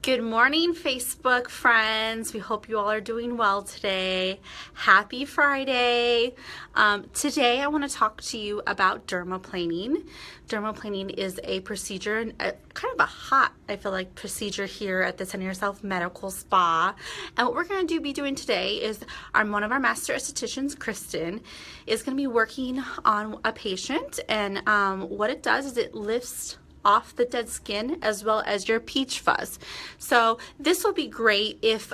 Good morning, Facebook friends. We hope you all are doing well today. Happy Friday. Today I want to talk to you about dermaplaning. Dermaplaning is a procedure, kind of a hot, I feel like, procedure here at the Center Yourself Medical Spa. And what we're going to be doing today is one of our master aestheticians, Kristen, is going to be working on a patient. And what it does is it lifts off the dead skin as well as your peach fuzz. So this will be great if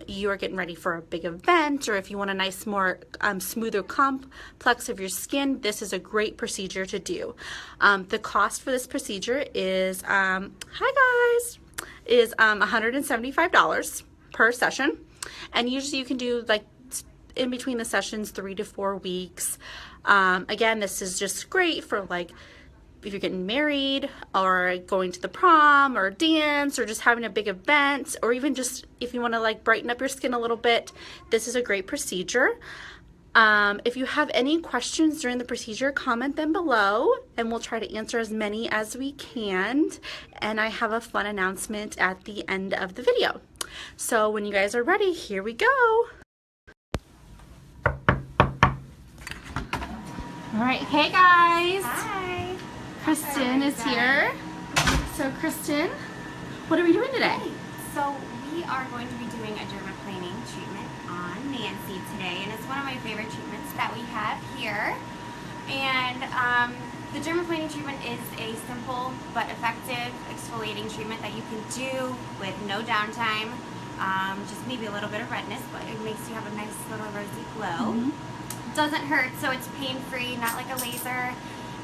you are getting ready for a big event, or if you want a nice, more smoother complex of your skin. This is a great procedure to do. The cost for this procedure is, is $175 per session. And usually you can do like in between the sessions 3 to 4 weeks. Again, this is just great for like if you're getting married or going to the prom or dance or just having a big event, or even just if you want to like brighten up your skin a little bit, this is a great procedure. If you have any questions during the procedure, comment them below and we'll try to answer as many as we can. And I have a fun announcement at the end of the video. So when you guys are ready, here we go. All right, hey guys. Hi. Kristen is here. So Kristen, what are we doing today? So we are going to be doing a dermaplaning treatment on Nancy today, and it's one of my favorite treatments that we have here. And the dermaplaning treatment is a simple but effective exfoliating treatment that you can do with no downtime. Just maybe a little bit of redness, but it makes you have a nice little rosy glow. Doesn't hurt, so it's pain-free, not like a laser.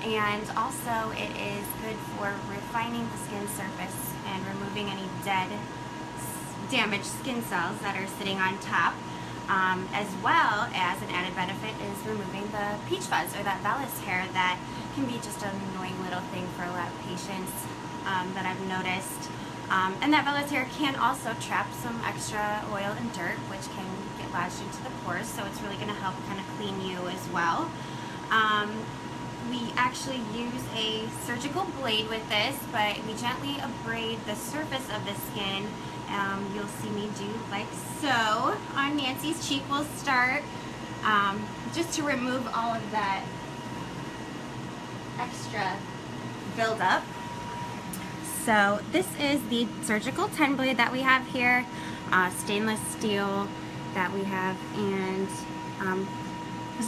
And also it is good for refining the skin surface and removing any dead, damaged skin cells that are sitting on top. As well as an added benefit is removing the peach fuzz, or that vellus hair that can be just an annoying little thing for a lot of patients that I've noticed. And that vellus hair can also trap some extra oil and dirt, which can get lodged into the pores, so it's really going to help kind of clean you as well. We actually use a surgical blade with this, but we gently abrade the surface of the skin. You'll see me do like so. On Nancy's cheek we'll start, just to remove all of that extra buildup. So this is the surgical 10 blade that we have here, stainless steel that we have, and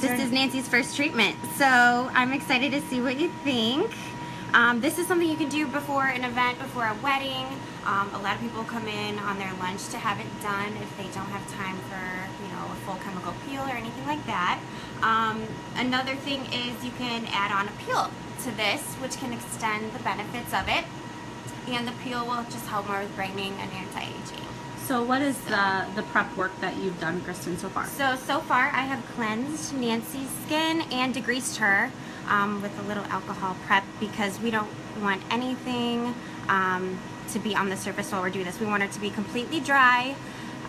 this is Nancy's first treatment, so I'm excited to see what you think. This is something you can do before an event, before a wedding. A lot of people come in on their lunch to have it done if they don't have time for, you know, a full chemical peel or anything like that. Another thing is you can add on a peel to this, which can extend the benefits of it, and the peel will just help more with brightening and anti-aging. So what is the prep work that you've done, Kristen, so far? So far I have cleansed Nancy's skin and degreased her with a little alcohol prep, because we don't want anything to be on the surface while we're doing this. We want her to be completely dry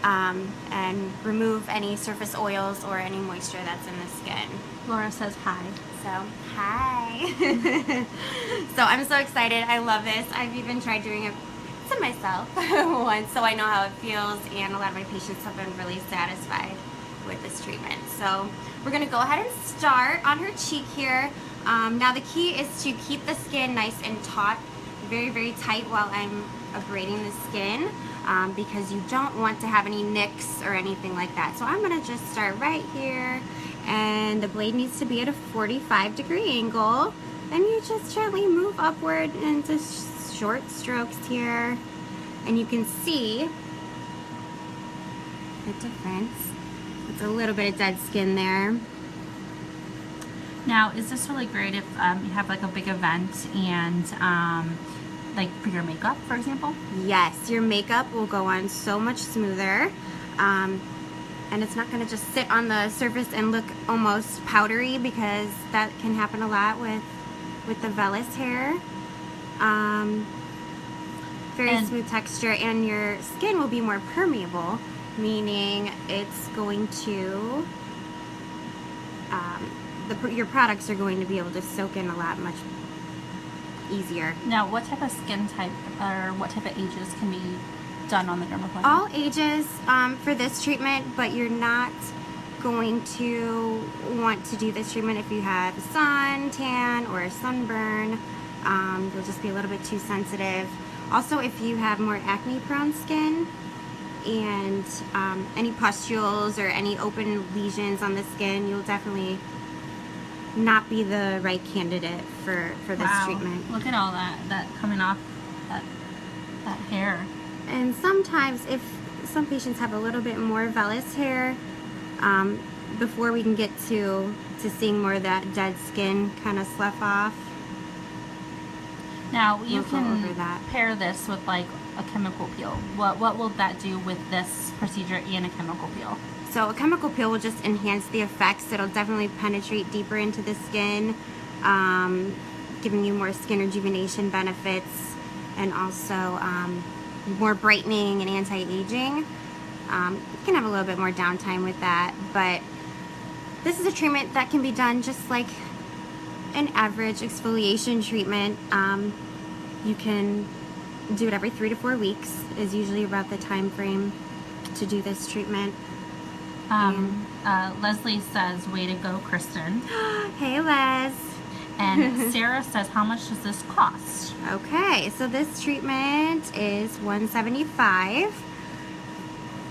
and remove any surface oils or any moisture that's in the skin. Laura says hi. So, hi. So I'm so excited. I love this. I've even tried doing it to myself once, so I know how it feels, and a lot of my patients have been really satisfied with this treatment. So we're going to go ahead and start on her cheek here. Now the key is to keep the skin nice and taut, very, very tight while I'm abrading the skin, because you don't want to have any nicks or anything like that. So I'm going to just start right here, and the blade needs to be at a 45-degree angle. Then you just gently move upward into short strokes here, and you can see the difference. It's a little bit of dead skin there. Now, is this really great if you have like a big event and like for your makeup, for example? Yes, your makeup will go on so much smoother, and it's not going to just sit on the surface and look almost powdery, because that can happen a lot with the vellus hair. Very smooth texture, and your skin will be more permeable, meaning it's going to, your products are going to be able to soak in a lot much easier. Now, what type of skin type or what type of ages can be done on the dermaplaning? All ages for this treatment, but you're not going to want to do this treatment if you have a sun tan or a sunburn. You'll just be a little bit too sensitive. Also, if you have more acne prone skin and any pustules or any open lesions on the skin, you'll definitely not be the right candidate for this treatment. Look at all that coming off that hair. And sometimes if some patients have a little bit more vellus hair, before we can get to seeing more of that dead skin kind of slough off. Now you can pair this with like a chemical peel. What will that do with this procedure and a chemical peel? So a chemical peel will just enhance the effects. It'll definitely penetrate deeper into the skin, giving you more skin rejuvenation benefits, and also more brightening and anti-aging. You can have a little bit more downtime with that, but this is a treatment that can be done just like an average exfoliation treatment. You can do it every 3 to 4 weeks is usually about the time frame to do this treatment. Leslie says, way to go, Kristen. Hey, Les. And Sarah says, how much does this cost? Okay, so this treatment is $175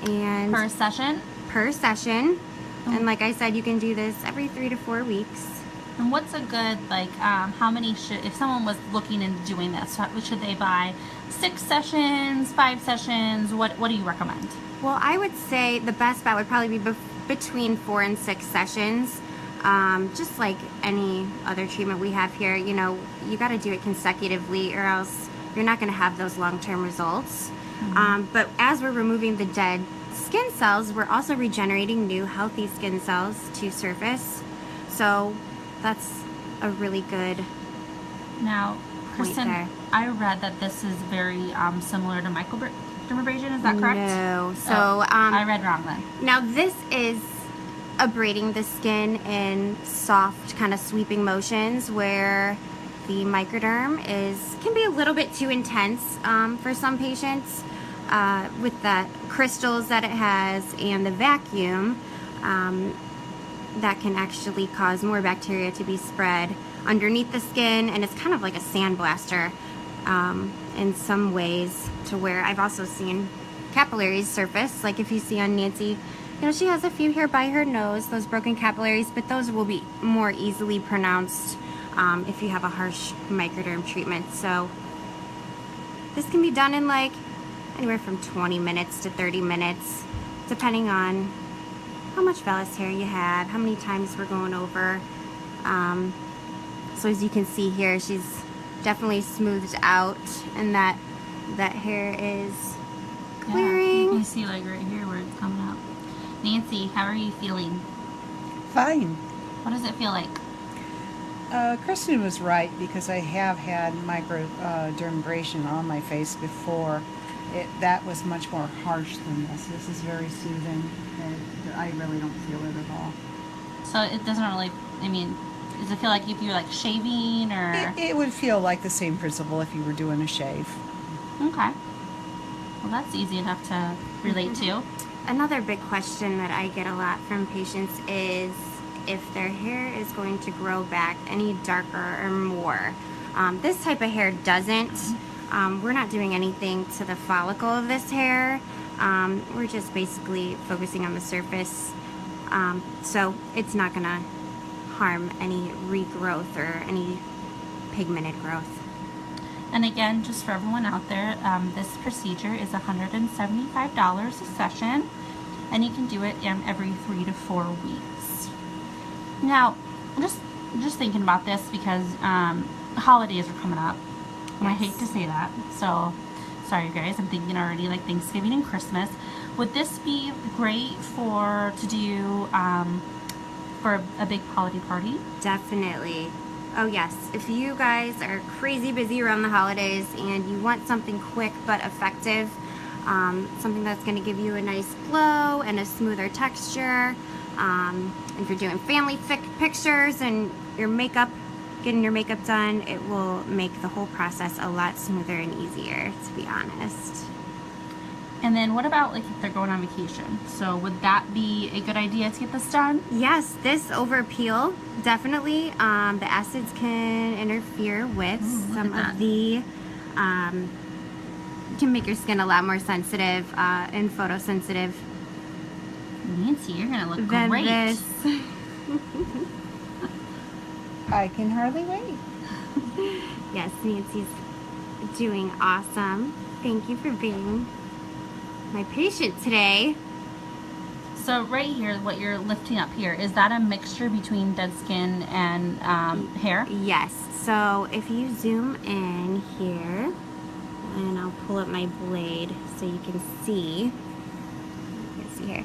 and per session? Per session. And like I said, you can do this every 3 to 4 weeks. And what's a good, like, how many if someone was looking into doing this, should they buy 6 sessions, 5 sessions? What do you recommend? Well, I would say the best bet would probably be between 4 and 6 sessions. Just like any other treatment we have here, you know, you got to do it consecutively or else you're not going to have those long-term results. But as we're removing the dead skin cells, we're also regenerating new healthy skin cells to surface. So that's a really good now, Kristen, there. I read that this is very similar to microdermabrasion. Is that correct? No. So I read wrong then. Now this is abrading the skin in soft, kind of sweeping motions, where the microderm can be a little bit too intense for some patients with the crystals that it has and the vacuum. That can actually cause more bacteria to be spread underneath the skin, and it's kind of like a sandblaster in some ways, to where I've also seen capillaries surface. Like if you see on Nancy, you know, she has a few here by her nose, those broken capillaries, but those will be more easily pronounced if you have a harsh microderm treatment. So this can be done in like anywhere from 20 minutes to 30 minutes, depending on how much vellus hair you have, how many times we're going over. So as you can see here, she's definitely smoothed out, and that hair is clearing. Yeah, you can see like right here where it's coming up. Nancy, how are you feeling? Fine. What does it feel like? Kristen was right, because I have had microdermabrasion on my face before. That was much more harsh than this. This is very soothing. I really don't feel it at all. So it doesn't really, I mean, does it feel like if you're like shaving or? It would feel like the same principle if you were doing a shave. Okay. Well, that's easy enough to relate to. Another big question that I get a lot from patients is if their hair is going to grow back any darker or more. This type of hair doesn't. We're not doing anything to the follicle of this hair. We're just basically focusing on the surface. So it's not going to harm any regrowth or any pigmented growth. And again, just for everyone out there, this procedure is $175 a session, and you can do it every 3 to 4 weeks. Now, I'm just thinking about this because holidays are coming up, and I hate to say that, so sorry guys, I'm thinking already like Thanksgiving and Christmas. Would this be great to do for a big holiday party? Definitely. Oh yes, if you guys are crazy busy around the holidays and you want something quick but effective, something that's going to give you a nice glow and a smoother texture, if you're doing family pictures and getting your makeup done, it will make the whole process a lot smoother and easier, to be honest. And then what about like if they're going on vacation? So would that be a good idea to get this done? Yes, this over peel, definitely. The acids can interfere with some of the, can make your skin a lot more sensitive and photosensitive. Nancy, you're gonna look than great. This. I can hardly wait. Yes, Nancy's doing awesome. Thank you for being my patient today. So right here, what you're lifting up here, is that a mixture between dead skin and hair? Yes. So if you zoom in here, and I'll pull up my blade so you can see. You can see here.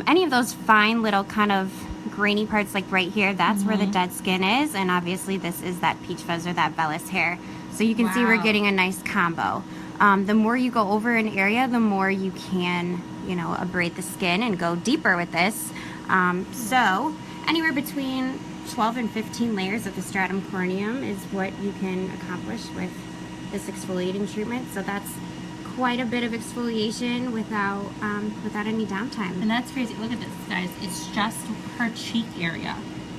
Any of those fine little kind of grainy parts, like right here, that's where the dead skin is, and obviously this is that peach fuzz or that vellus hair. So you can see we're getting a nice combo. The more you go over an area, the more you can, you know, abrade the skin and go deeper with this. So anywhere between 12 and 15 layers of the stratum corneum is what you can accomplish with this exfoliating treatment. So that's quite a bit of exfoliation without any downtime. And that's crazy. Look at this, guys. It's just her cheek area.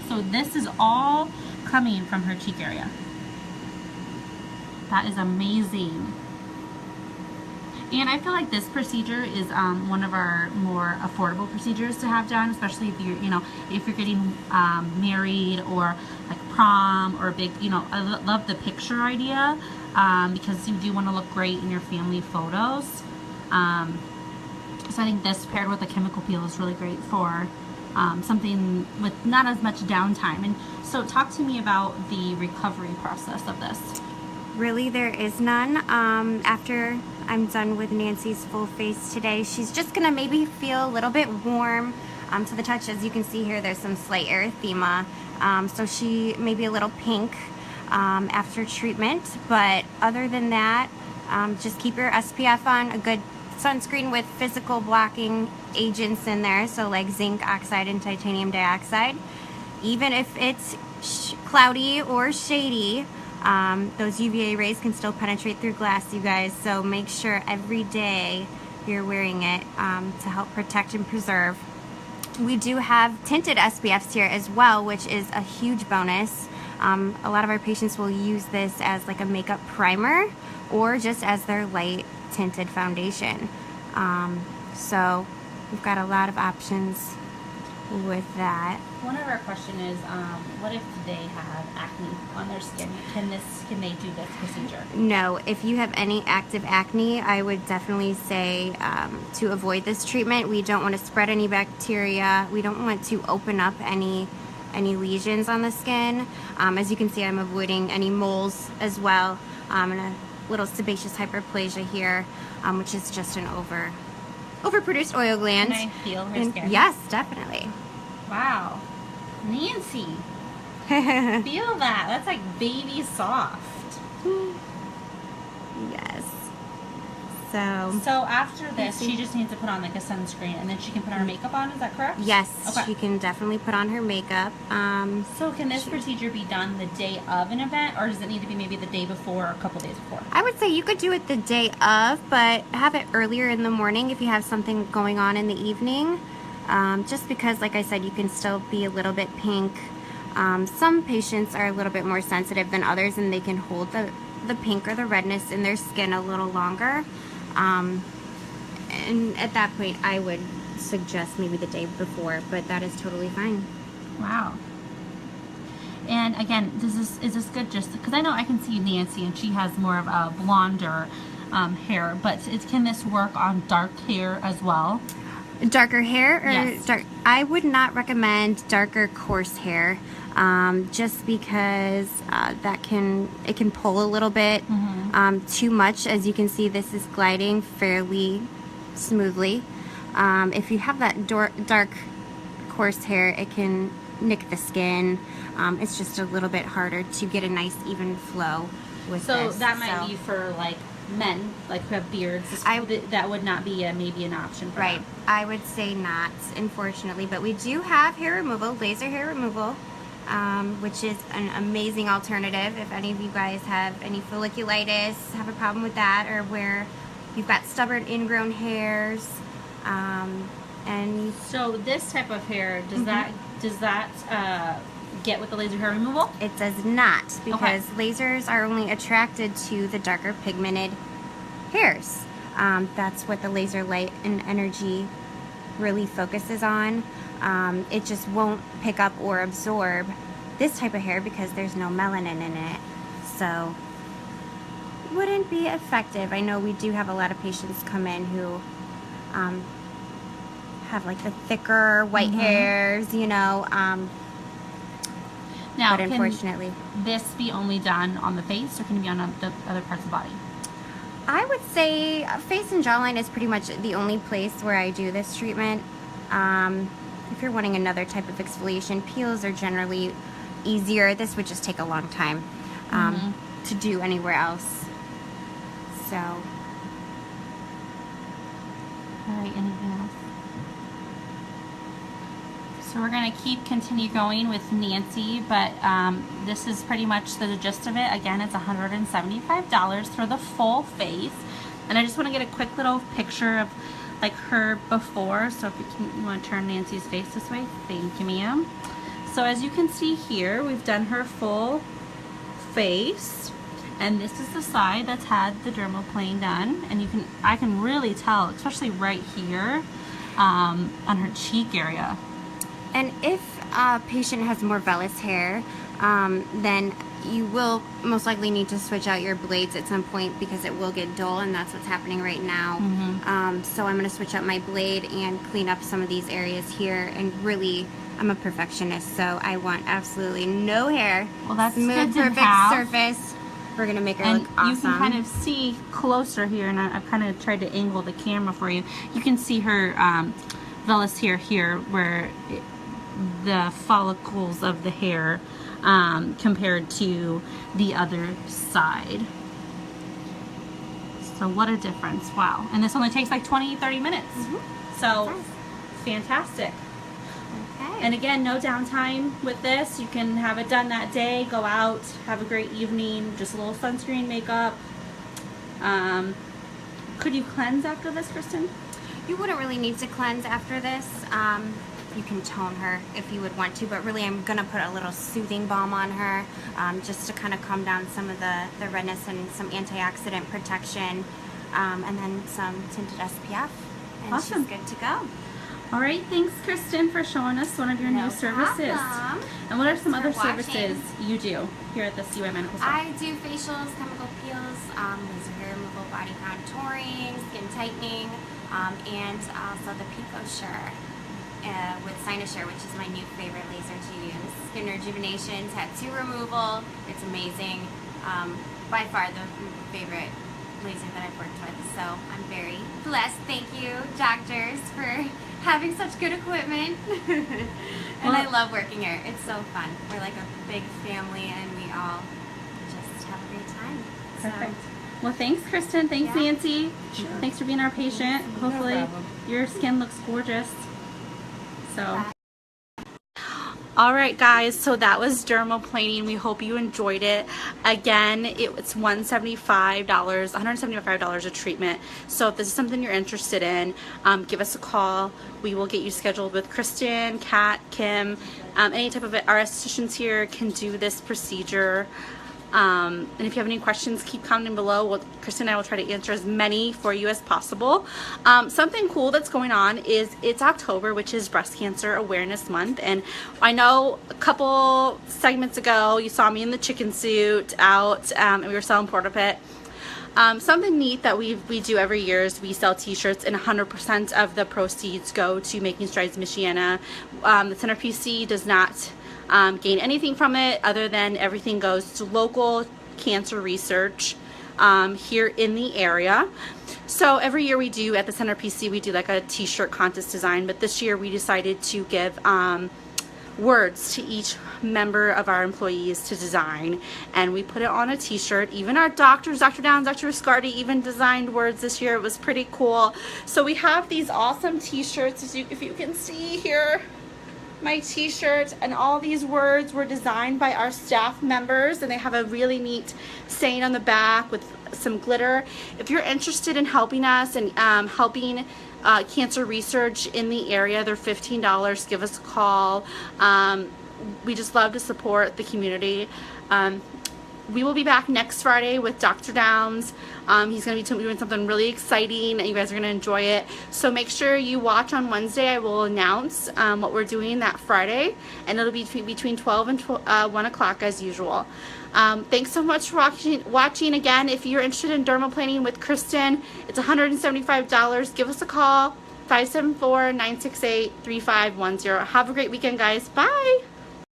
So this is all coming from her cheek area. That is amazing. And I feel like this procedure is one of our more affordable procedures to have done, especially if you're, you know, if you're getting married or like prom or big, you know, I love the picture idea because you do want to look great in your family photos. So I think this paired with a chemical peel is really great for something with not as much downtime. And so talk to me about the recovery process of this. Really, there is none. After I'm done with Nancy's full face today, she's just gonna maybe feel a little bit warm to the touch. As you can see here, there's some slight erythema. So she may be a little pink after treatment, but other than that, just keep your SPF on, a good sunscreen with physical blocking agents in there, so like zinc oxide and titanium dioxide. Even if it's cloudy or shady, those UVA rays can still penetrate through glass, you guys, so make sure every day you're wearing it to help protect and preserve. We do have tinted SPFs here as well, which is a huge bonus. A lot of our patients will use this as like a makeup primer or just as their light tinted foundation. So we've got a lot of options with that. One of our question is, what if they have acne on their skin? Can they do this procedure? No, if you have any active acne, I would definitely say to avoid this treatment. We don't want to spread any bacteria. We don't want to open up any lesions on the skin. As you can see, I'm avoiding any moles as well, and a little sebaceous hyperplasia here, which is just an overproduced oil gland. Can I feel her skin? Yes, definitely. Wow. Nancy, feel that. That's like baby soft. Yes. So after this, she just needs to put on like a sunscreen, and then she can put her makeup on. Is that correct? Yes, Okay. she can definitely put on her makeup. So can this procedure be done the day of an event, or does it need to be maybe the day before or a couple days before? I would say you could do it the day of, but have it earlier in the morning if you have something going on in the evening. Just because, like I said, you can still be a little bit pink. Some patients are a little bit more sensitive than others, and they can hold the pink or the redness in their skin a little longer. And at that point, I would suggest maybe the day before, but that is totally fine. Wow. And again, is this good? Just because I know I can see Nancy, and she has more of a blonder hair, but can this work on dark hair as well? Darker hair or yes. dark? I would not recommend darker coarse hair, just because it can pull a little bit too much. As you can see, this is gliding fairly smoothly. If you have that dark coarse hair, it can nick the skin. It's just a little bit harder to get a nice even flow with this. So that might be for like men, like who have beards. That would not be maybe an option for right them. I would say not, unfortunately, but we do have hair removal, laser hair removal, which is an amazing alternative if any of you guys have any folliculitis, have a problem with that, or wear you've got stubborn ingrown hairs, and So this type of hair, does that get with the laser hair removal? it does not, because lasers are only attracted to the darker pigmented hairs. That's what the laser light and energy really focuses on. It just won't pick up or absorb this type of hair because there's no melanin in it. So it wouldn't be effective. I know we do have a lot of patients come in who have like the thicker white hairs, you know. Now, but unfortunately, can this be only done on the face, or can it be on the other parts of the body? I would say face and jawline is pretty much the only place where I do this treatment. If you're wanting another type of exfoliation, peels are generally easier. This would just take a long time to do anywhere else. So, all right, anything else? So we're going to continue going with Nancy, but this is pretty much the gist of it. Again, it's $175 for the full face. And I just want to get a quick little picture of like her before. So if you want to turn Nancy's face this way. Thank you, ma'am. So as you can see here, we've done her full face. And this is the side that's had the dermaplane done. And I can really tell, especially right here on her cheek area. and if a patient has more vellus hair, then you will most likely need to switch out your blades at some point because it will get dull, and that's what's happening right now. So I'm going to switch out my blade and clean up some of these areas here, and really, I'm a perfectionist, so I want absolutely no hair. Well, that's smooth, good to perfect have. surface. We're going to make her And look awesome. you can kind of see closer here, and I've kind of tried to angle the camera for you. You can see her vellus hair here, where the follicles of the hair compared to the other side. So what a difference. Wow. And this only takes like 20-30 minutes. So fantastic. Okay. And again, no downtime with this. You can have it done that day, go out, have a great evening, just a little sunscreen, makeup. Could you cleanse after this, Kristen? You wouldn't really need to cleanse after this. You can tone her if you would want to, but really I'm gonna put a little soothing balm on her just to kind of calm down some of the redness and some antioxidant protection, and then some tinted SPF, and Awesome. she's good to go. All right, thanks, Kristen, for showing us one of your new services. Problem. And what are some other Thanks for watching. services you do here at the CY Medical Center? I do facials, chemical peels, laser hair removal, body contouring, skin tightening, and also the Picosure with Cynosure, which is my new favorite laser to use. Skin rejuvenation, tattoo removal. It's amazing. By far the favorite laser that I've worked with. So I'm very blessed. Thank you, doctors, for having such good equipment. And I love working here. It's so fun. We're like a big family, and we all just have a great time. Perfect. Well, thanks, Kristen. Thanks, Yeah. Nancy. Thanks for being our patient. Hopefully problem. your skin looks gorgeous. So. All right, guys, so that was dermaplaning. We hope you enjoyed it. Again, it's $175 a treatment. So if this is something you're interested in, give us a call. We will get you scheduled with Kristen, Kat, Kim, any type of our estheticians here can do this procedure. And if you have any questions, keep commenting below. Kristen and I will try to answer as many for you as possible. Something cool that's going on is it's October, which is Breast Cancer Awareness Month. And I know a couple segments ago you saw me in the chicken suit out, and we were selling Porta Pit. Something neat that we do every year is we sell t-shirts, and 100% of the proceeds go to Making Strides Michiana. The Center PC does not gain anything from it other than everything goes to local cancer research here in the area. So every year we do at the Center PC, we do like a t-shirt contest design, but this year we decided to give words to each member of our employees to design, and we put it on a t-shirt. Even our doctors, Dr. Downs, Dr. Riscardi, even designed words this year. It was pretty cool. So we have these awesome t-shirts, if you can see here, my t-shirt, and all these words were designed by our staff members, and they have a really neat saying on the back with some glitter. If you're interested in helping us and helping cancer research in the area, they're $15. Give us a call. We just love to support the community. We will be back next Friday with Dr. Downs. He's going to be doing something really exciting, and you guys are going to enjoy it. So make sure you watch on Wednesday. I will announce what we're doing that Friday, and it'll be between 12 and 1 o'clock as usual. Thanks so much for watching. Again, if you're interested in dermaplaning with Kristen, it's $175. Give us a call, 574-968-3510. Have a great weekend, guys. Bye.